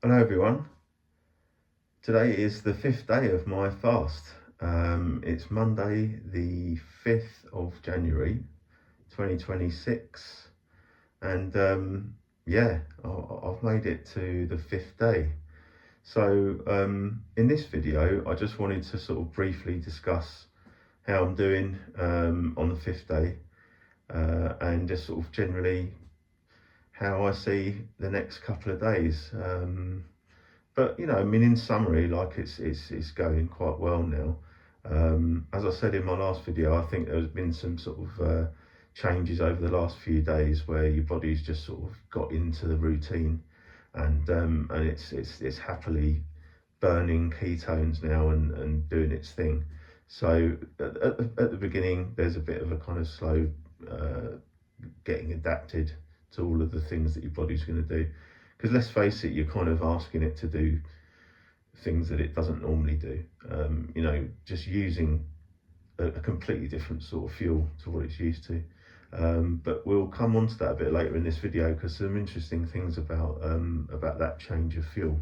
Hello everyone. Today is the 5th day of my fast. It's Monday the 5th of January 2026 and I've made it to the 5th day. So in this video I just wanted to sort of briefly discuss how I'm doing on the 5th day and just sort of generally how I see the next couple of days. But I mean, in summary, like it's going quite well now. As I said in my last video, I think there's been some sort of changes over the last few days where your body's just sort of got into the routine, and it's happily burning ketones now and doing its thing. So at the beginning, there's a bit of a kind of slow getting adapted to all of the things that your body's going to do. Because let's face it, you're kind of asking it to do things that it doesn't normally do. Just using a completely different sort of fuel to what it's used to. But we'll come on to that a bit later in this video because some interesting things about that change of fuel.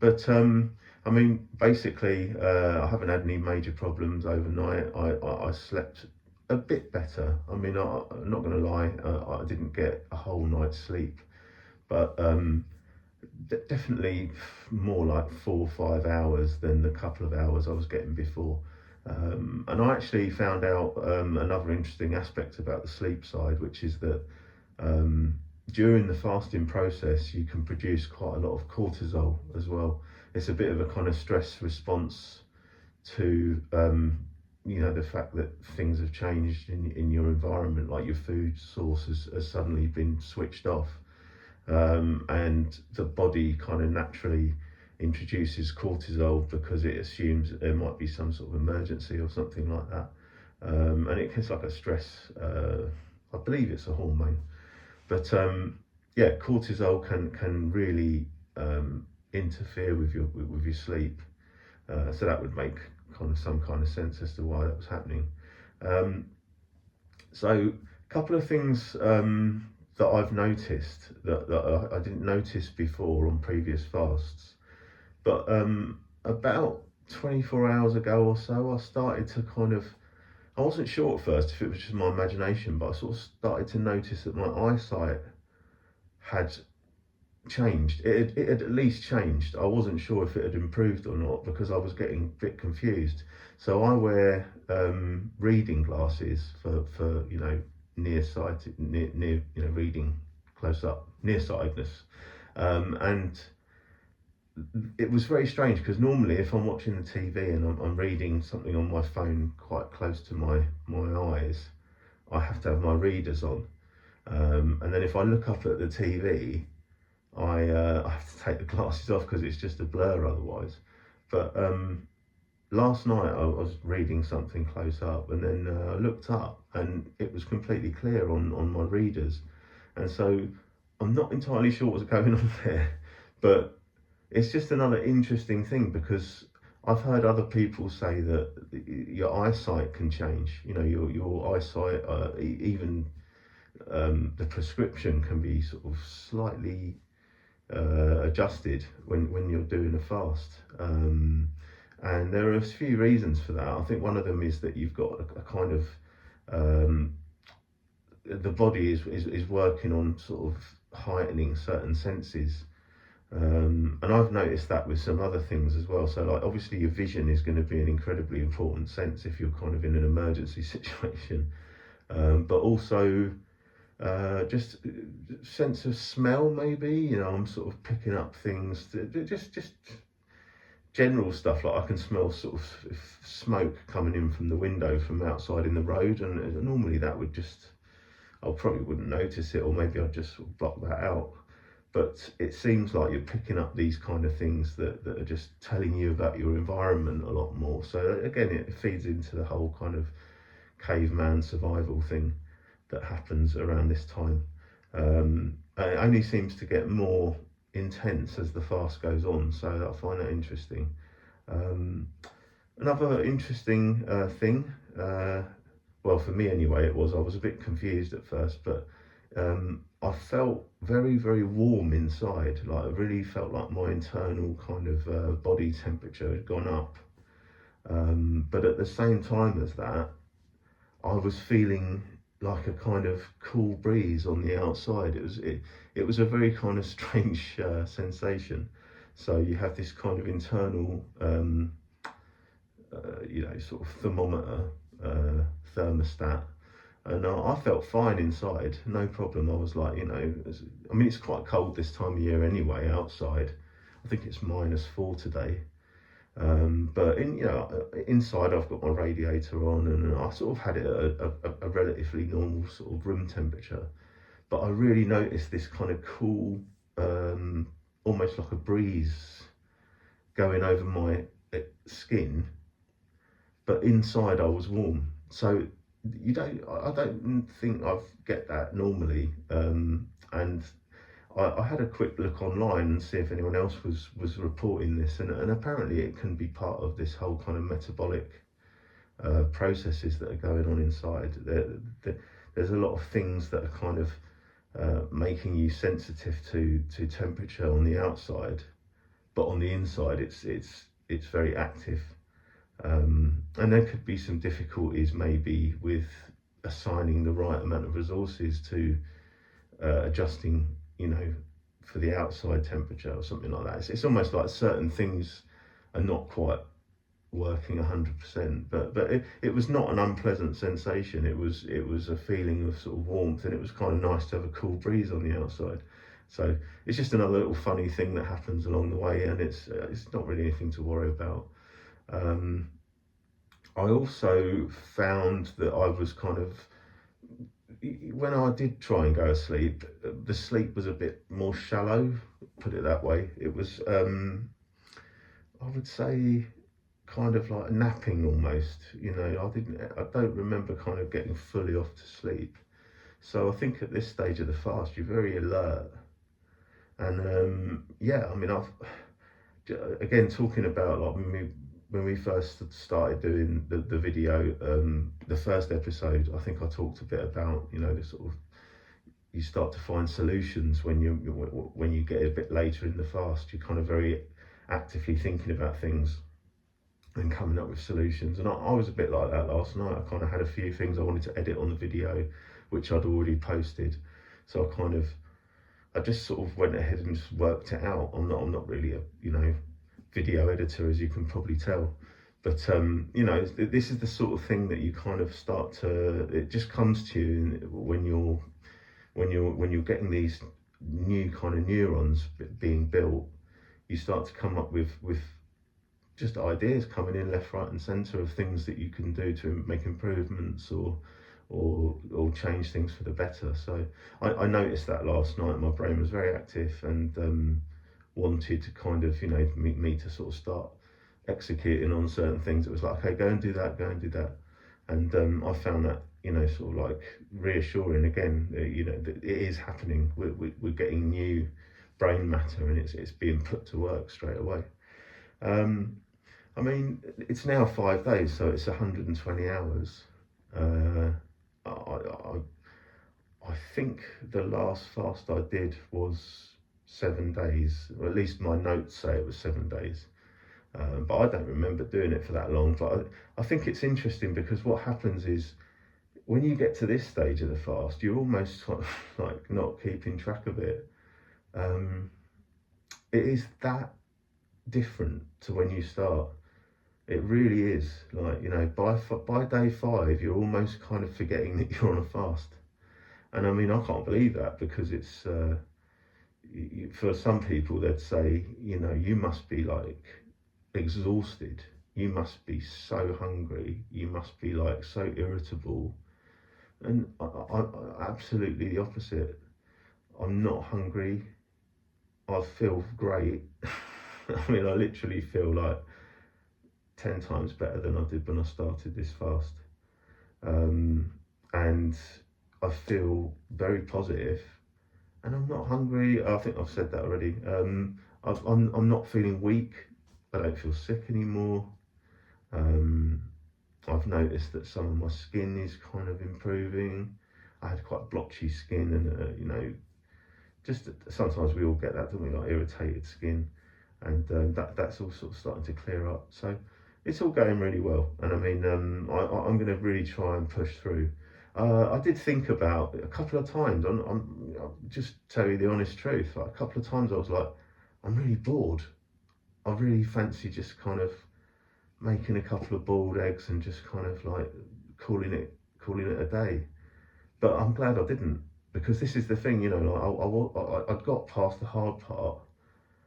But I mean, basically, I haven't had any major problems overnight. I slept a bit better. I mean, I'm not going to lie, I didn't get a whole night's sleep, but definitely more like 4 or 5 hours than the couple of hours I was getting before. And I actually found out another interesting aspect about the sleep side, which is that during the fasting process you can produce quite a lot of cortisol as well. It's a bit of a kind of stress response to the fact that things have changed in your environment, like your food source has suddenly been switched off. And the body kind of naturally introduces cortisol because it assumes that there might be some sort of emergency or something like that. And it's like a stress, I believe it's a hormone. But cortisol can really interfere with your sleep. So that would make some kind of sense as to why that was happening. So a couple of things that I've noticed that I didn't notice before on previous fasts, but about 24 hours ago or so, I started to I wasn't sure at first if it was just my imagination, but I sort of started to notice that my eyesight had changed. It had at least changed. I wasn't sure if it had improved or not because I was getting a bit confused. So I wear reading glasses for nearsighted, near reading close up, nearsightedness, and it was very strange because normally if I'm watching the TV and I'm reading something on my phone quite close to my eyes, I have to have my readers on, and then if I look up at the TV, I have to take the glasses off because it's just a blur otherwise. But last night I was reading something close up, and then I looked up and it was completely clear on my readers. And so I'm not entirely sure what's going on there, but it's just another interesting thing because I've heard other people say that your eyesight can change. Your eyesight, even the prescription can be sort of slightly adjusted when you're doing a fast. And there are a few reasons for that. I think one of them is that you've got a kind of the body is working on sort of heightening certain senses, and I've noticed that with some other things as well. So like obviously your vision is going to be an incredibly important sense if you're kind of in an emergency situation, but also just sense of smell maybe. I'm sort of picking up things that just general stuff, like I can smell sort of smoke coming in from the window from outside in the road, and normally that would I probably wouldn't notice it, or maybe I'd just sort of block that out. But it seems like you're picking up these kind of things that are just telling you about your environment a lot more. So again, it feeds into the whole kind of caveman survival thing that happens around this time. It only seems to get more intense as the fast goes on, so I find that interesting. Another interesting thing, well for me anyway, I was a bit confused at first, but I felt very, very warm inside. Like I really felt like my internal kind of body temperature had gone up. But at the same time as that, I was feeling like a kind of cool breeze on the outside. It was a very kind of strange sensation. So you have this kind of internal, sort of thermometer, thermostat, and I felt fine inside, no problem. I was like, I mean, it's quite cold this time of year anyway outside. I think it's -4 today. But inside I've got my radiator on, and I sort of had it at a relatively normal sort of room temperature. But I really noticed this kind of cool, almost like a breeze going over my skin, but inside I was warm. So I don't think I get that normally. And I had a quick look online and see if anyone else was reporting this, and apparently it can be part of this whole kind of metabolic processes that are going on inside. There's a lot of things that are kind of making you sensitive to temperature on the outside, but on the inside it's very active. And there could be some difficulties maybe with assigning the right amount of resources to adjusting, for the outside temperature or something like that. It's almost like certain things are not quite working 100%, but it was not an unpleasant sensation. It was a feeling of sort of warmth, and it was kind of nice to have a cool breeze on the outside. So it's just another little funny thing that happens along the way, and it's not really anything to worry about. I also found that I was kind of, when I did try and go to sleep, the sleep was a bit more shallow, put it that way. It was, I would say, kind of like napping almost. I don't remember kind of getting fully off to sleep. So I think at this stage of the fast, you're very alert. And I mean, again, talking about like when we first started doing the video, the first episode, I think I talked a bit about, the sort of, you start to find solutions when you get a bit later in the fast. You're kind of very actively thinking about things and coming up with solutions. And I was a bit like that last night. I kind of had a few things I wanted to edit on the video, which I'd already posted. So I just sort of went ahead and just worked it out. I'm not really a video editor, as you can probably tell, but this is the sort of thing that you kind of start to, it just comes to you when you're getting these new kind of neurons being built. You start to come up with just ideas coming in left, right and centre of things that you can do to make improvements or change things for the better. So I noticed that last night. My brain was very active and wanted to kind of, me to sort of start executing on certain things. It was like, okay, go and do that. And I found that, sort of like reassuring again, that it is happening. We're getting new brain matter, and it's being put to work straight away. I mean, it's now 5 days, so it's 120 hours. I think the last fast I did was 7 days, or at least my notes say it was 7 days. But I don't remember doing it for that long. But I think it's interesting because what happens is when you get to this stage of the fast, you're almost sort of like not keeping track of it. It is that different to when you start. It really is. Like, by day 5, you're almost kind of forgetting that you're on a fast. And I mean, I can't believe that, because it's, for some people, they'd say, you must be like exhausted. You must be so hungry. You must be like so irritable. And I absolutely the opposite. I'm not hungry. I feel great. I mean, I literally feel like 10 times better than I did when I started this fast. And I feel very positive, and I'm not hungry. I think I've said that already. I'm not feeling weak. I don't feel sick anymore. I've noticed that some of my skin is kind of improving. I had quite blotchy skin, and you know, just sometimes we all get that, don't we, like irritated skin, and that's all sort of starting to clear up. So it's all going really well, and I mean, I'm going to really try and push through. I did think about a couple of times. I'll just tell you the honest truth. Like a couple of times, I was like, I'm really bored. I really fancy just kind of making a couple of boiled eggs and just kind of like calling it a day. But I'm glad I didn't, because this is the thing, you know. Like I'd got past the hard part,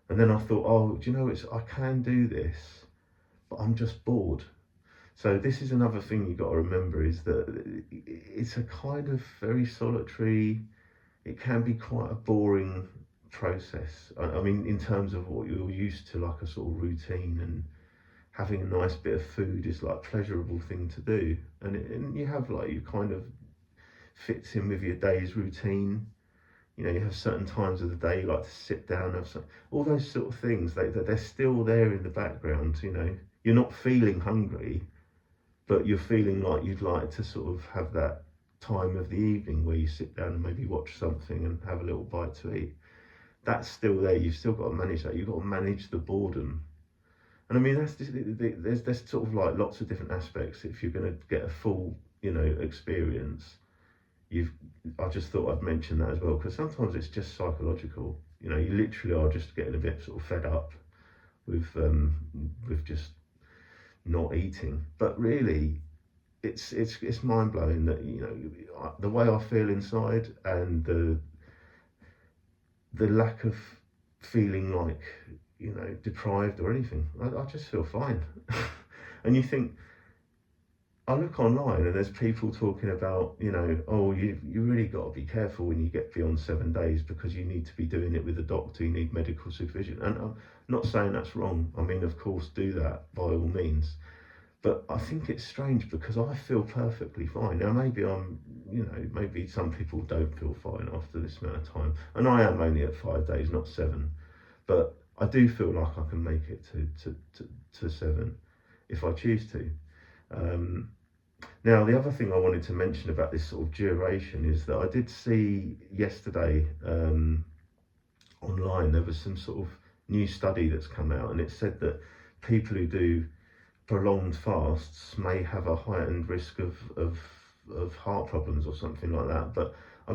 and then I thought, oh, do you know, I can do this, but I'm just bored. So this is another thing you've got to remember, is that it's a kind of very solitary, it can be quite a boring process. I mean, in terms of what you're used to, like a sort of routine, and having a nice bit of food is like a pleasurable thing to do. And you have like, you kind of fits in with your day's routine. You know, you have certain times of the day you like to sit down, have some, all those sort of things, they're still there in the background, you know. You're not feeling hungry, but you're feeling like you'd like to sort of have that time of the evening where you sit down and maybe watch something and have a little bite to eat. That's still there. You've still got to manage that. You've got to manage the boredom. And I mean, there's sort of like lots of different aspects. If you're going to get a full, you know, experience, I just thought I'd mention that as well, because sometimes it's just psychological. You know, you literally are just getting a bit sort of fed up with just not eating. But really, it's mind blowing that, you know, the way I feel inside, and the lack of feeling like, you know, deprived or anything. I just feel fine. And you think, I look online and there's people talking about, you know, oh, you really got to be careful when you get beyond 7 days, because you need to be doing it with a doctor, you need medical supervision. And I'm not saying that's wrong. I mean, of course, do that by all means. But I think it's strange, because I feel perfectly fine. Now, maybe maybe some people don't feel fine after this amount of time. And I am only at 5 days, not 7. But I do feel like I can make it to 7 if I choose to. Now, the other thing I wanted to mention about this sort of duration is that I did see yesterday online, there was some sort of new study that's come out, and it said that people who do prolonged fasts may have a heightened risk of heart problems or something like that. But I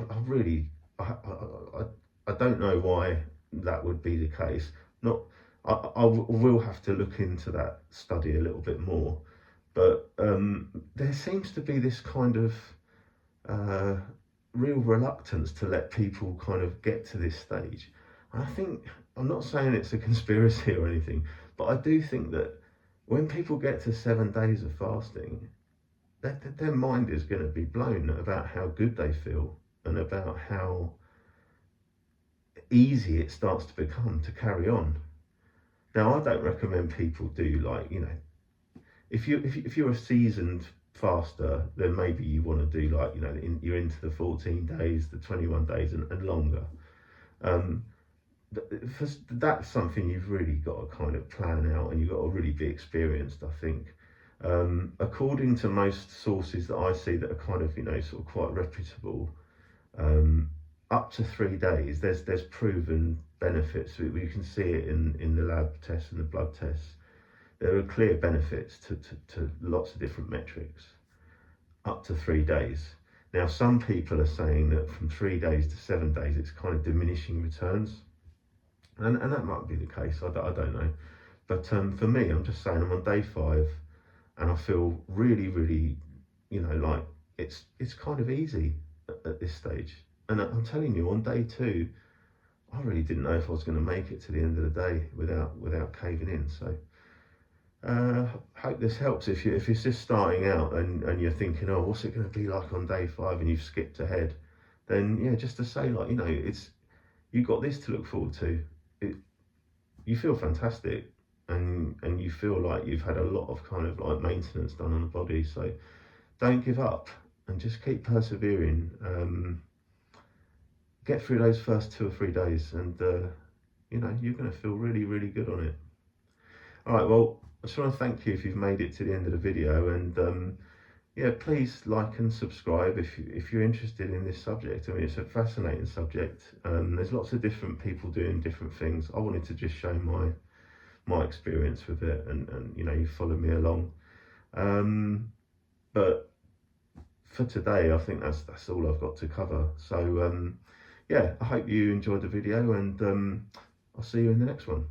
don't know why that would be the case. I will have to look into that study a little bit more. But there seems to be this kind of real reluctance to let people kind of get to this stage. And I think, I'm not saying it's a conspiracy or anything, but I do think that when people get to 7 days of fasting, their mind is going to be blown about how good they feel, and about how easy it starts to become to carry on. Now, I don't recommend people do, like, you know, if you're a seasoned faster, then maybe you want to do, like, you know, you're into the 14 days, the 21 days and longer. That's something you've really got to kind of plan out, and you've got to really be experienced, I think. According to most sources that I see that are kind of, you know, sort of quite reputable, up to 3 days, there's proven benefits. We can see it in the lab tests and the blood tests. There are clear benefits to lots of different metrics up to 3 days. Now, some people are saying that from 3 days to 7 days, it's kind of diminishing returns. And that might be the case, I don't know. But for me, I'm just saying, I'm on day 5, and I feel really, really, you know, like it's kind of easy at this stage. And I'm telling you, on day 2, I really didn't know if I was going to make it to the end of the day without caving in. So hope this helps. If you're just starting out and you're thinking, oh, what's it going to be like on day 5, and you've skipped ahead, then yeah, just to say, like, you know, you've got this to look forward to. You feel fantastic, and you feel like you've had a lot of kind of like maintenance done on the body. So don't give up, and just keep persevering. Get through those first 2 or 3 days, and you know, you're going to feel really, really good on it. All right, well, I just want to thank you if you've made it to the end of the video, and yeah, please like and subscribe if you're interested in this subject. I mean, it's a fascinating subject. There's lots of different people doing different things. I wanted to just show my experience with it, and you know, you follow me along. But for today, I think that's all I've got to cover. So yeah, I hope you enjoyed the video, and I'll see you in the next one.